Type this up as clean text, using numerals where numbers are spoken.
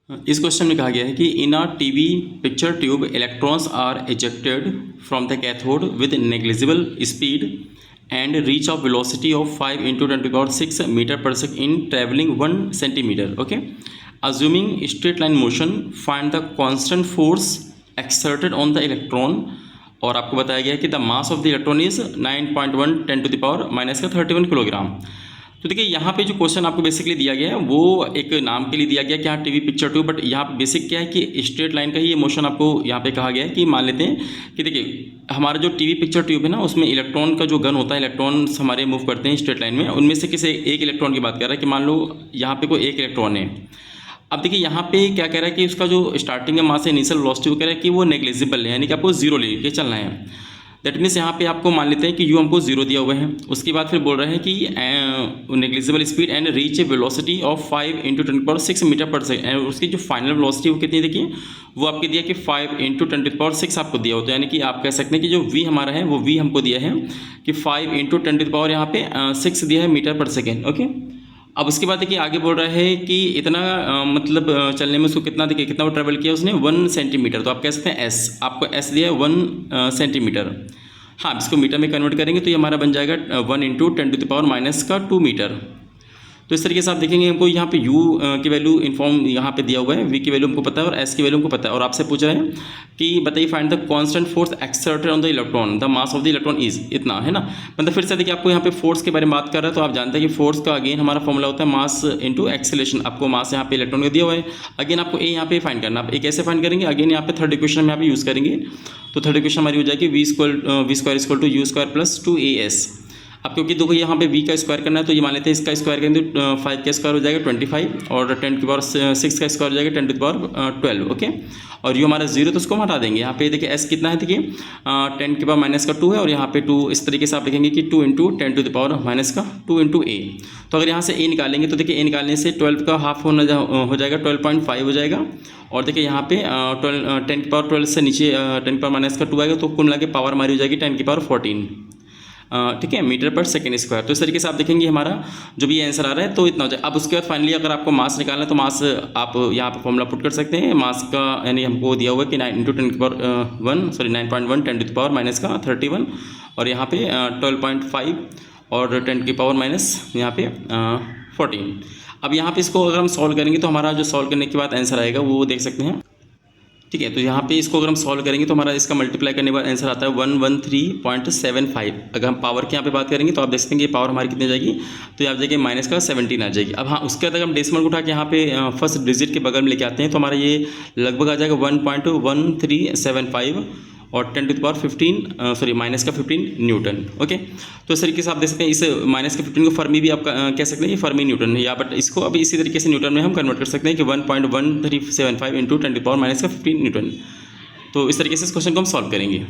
इस क्वेश्चन में कहा गया है कि in a TV picture tube electrons are ejected from the cathode with negligible speed and reach of velocity of 5 × 10⁶ metre पर second in travelling 1 centimetre. Okay, assuming straight line motion find the constant force exerted on the electron. और आपको बताया गया कि the mass of the electron is 9.1 × 10⁻³ kilogram. तो देखिए यहाँ पे जो क्वेश्चन आपको बेसिकली दिया गया है वो एक नाम के लिए दिया गया कि हाँ टीवी पिक्चर ट्यूब, बट यहाँ पे बेसिक क्या है कि स्ट्रेट लाइन का ही ये मोशन आपको यहाँ पे कहा गया है कि मान लेते हैं कि देखिए हमारा जो टीवी पिक्चर ट्यूब है ना उसमें इलेक्ट्रॉन का जो गन होता है, इलेक्ट्रॉन्स हमारे मूव करते हैं स्ट्रेट लाइन में, उनमें से किसी एक इलेक्ट्रॉन की बात कर रहा है कि मान लो यहाँ पे कोई एक इलेक्ट्रॉन है. अब देखिए यहाँ पे क्या कह रहा है कि उसका जो स्टार्टिंग का मास है इनिशियल वेलोसिटी वो कह रहा है कि वो नेग्लिजिबल है, यानी कि आपको जीरो लेके चलना है. दैट मीन्स यहाँ पे आपको मान लेते हैं कि यू हमको जीरो दिया हुआ है. उसके बाद फिर बोल रहे हैं कि negligible speed and reach a velocity of 5 × 10⁻⁶ metre पर सेकंड. और उसकी जो फाइनल वेलोसिटी वो कितनी देखिए वो आपके दिया कि 5 × 10⁻⁶ आपको दिया होता है, यानी कि आप कह सकते हैं कि जो v हमारा है वो v हमको दिया है कि 5 × 10⁻⁶ यहाँ पे 6 दिया है मीटर पर सेकेंड. ओके, अब उसके बाद देखिए आगे बोल रहा है कि इतना मतलब चलने में उसको कितना देखिए कितना वो ट्रेवल किया उसने 1 सेंटीमीटर. तो आप कह सकते हैं s, आपको s दिया है 1 सेंटीमीटर. हाँ, इसको मीटर में कन्वर्ट करेंगे तो ये हमारा बन जाएगा 1 × 10⁻⁻² मीटर. तो इस तरीके से आप देखेंगे हमको यहाँ पे u की वैल्यू इन्फॉर्म यहाँ पे दिया हुआ है, v की वैल्यू हमको पता है और s की वैल्यू हमको पता है. और आपसे पूछ रहे हैं कि बताइए find the constant force exerted on the electron, the mass of the electron is इतना, है ना. मतलब फिर से देखिए आपको यहाँ पे फोर्स के बारे में बात कर रहा है, तो आप जानते हैं कि फोर्स का अगेन हमारा फॉर्मूला होता है मास इंटू एक्सेलेरेशन. आपको मास यहाँ पे इलेक्ट्रॉन का दिया हुआ है, अगेन आपको ए यहाँ पे फाइंड करना. आप ए कैसे फाइंड करेंगे, अगेन यहाँ पे थर्ड इक्वेशन में यहाँ पे यूज़ करेंगे. तो थर्ड इक्वेशन हमारी हो जाएगी v² = u² + 2as. अब क्योंकि देखो यहाँ पे v का स्क्वायर करना है तो ये मान लेते हैं इसका स्क्वायर करेंगे तो 5 का स्क्वायर हो जाएगा 25 और 10⁻⁶ का स्क्वायर हो जाएगा 10⁻12. ओके, और ये हमारा 0 तो उसको हटा देंगे. यहाँ पे देखिए s कितना है, देखिए 10⁻⁻² है और यहाँ पे 2. इस तरीके से आप देखेंगे कि 2 × 10⁻⁻² × a. तो अगर यहाँ से a निकालेंगे तो देखिए a निकालने से 12 का हाफ हो जाएगा 12.5 हो जाएगा. और देखिए यहाँ पे 10⁻12 से नीचे 10⁻⁻² आएगा तो कुल मिला के पावर हमारी हो जाएगी 10⁻14. ठीक है, मीटर पर सेकेंड स्क्वायर. तो इस तरीके से आप देखेंगे हमारा जो भी आंसर आ रहा है तो इतना हो जाए. अब उसके बाद फाइनली अगर आपको मास निकालना है तो मास आप यहाँ पे फॉर्मूला पुट कर सकते हैं. मास का यानी हमको दिया हुआ है कि 9 × 10⁻31 और यहाँ पे 12.5 और 10⁻⁻ यहाँ पे 14. अब यहाँ पे इसको अगर हम सॉल्व करेंगे तो हमारा जो सॉल्व करने के बाद आंसर आएगा वो देख सकते हैं. ठीक है, तो यहाँ पे इसको अगर हम सॉल्व करेंगे तो हमारा इसका मल्टीप्लाई करने के बाद आंसर आता है 113.75. अगर हम पावर के यहाँ पे बात करेंगे तो आप देख सकते हैं कि पावर हमारी कितनी आ जाएगी, तो यहाँ जाएगी -17 आ जाएगी. अब हाँ, उसके बाद अगर हम डेसिमल उठा के यहाँ पे फर्स्ट डिजिट के बगल में लेके आते हैं तो हमारा ये लगभग आ जाएगा 1.1375 और 10⁻15 न्यूटन. ओके, तो इस तरीके से आप देख सकते हैं इस -15 को फर्मी भी आप कह सकते हैं ये फर्मी न्यूटन है या, बट इसको अभी इसी तरीके से न्यूटन में हम कन्वर्ट कर सकते हैं कि 1.1375 × 10⁻15 न्यूटन. तो इस तरीके से इस क्वेश्चन को हम सॉल्व करेंगे.